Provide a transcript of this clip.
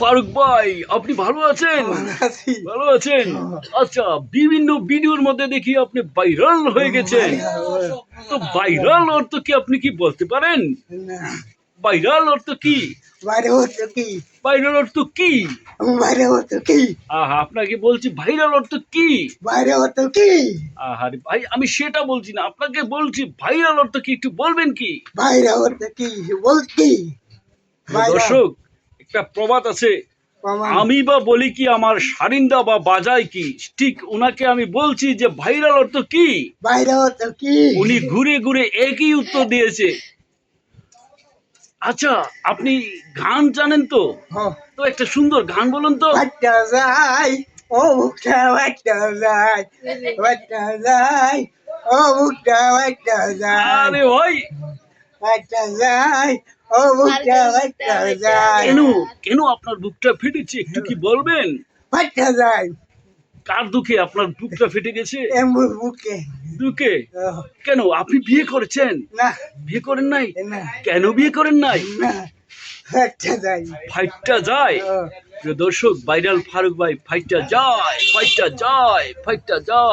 ফারুক ভাই, আপনি ভালো আছেন? ভালো আছেন? আচ্ছা, বিভিন্ন ভিডিওর মধ্যে দেখি আপনি ভাইরাল হয়ে গেছেন। তো ভাইরাল অর্থ কি আপনি কি বলতে পারেন? ভাইরাল অর্থ কি? ভাইরাল অর্থ কি? আহা, আপনাকে বলছি ভাইরাল অর্থ কি? আহারে ভাই, আমি সেটা বলছি না, আপনাকে বলছি ভাইরাল অর্থ কি, একটু বলবেন কি? দর্শক, একটা প্রবাদ আছে, আমি বা বলি কি আমার সারিন্দা বা বাজায় কি, ঠিক ওনাকে আমি বলছি যে ভাইরাল অর্থ কি। উনি ঘুরে ঘুরে একই উত্তর দিয়েছে। আচ্ছা, আপনি গান জানেন তো? তো একটা সুন্দর গান বলুন তো। আরে ভাই, কেন কেন আপনার বুকটা ফেটেছে, একটু কি বলবেন? কার দুঃখে আপনার বুকটা ফেটে গেছে? দুঃখে? কেন, আপনি বিয়ে করেছেন? বিয়ে করেন নাই? কেন বিয়ে করেন নাই? ফাইটটা যায়। প্রিয় দর্শক, ভাইরাল ফারুক ভাই ফাইটটা যায়, ফাইটটা যায়, ফাইটটা যায়।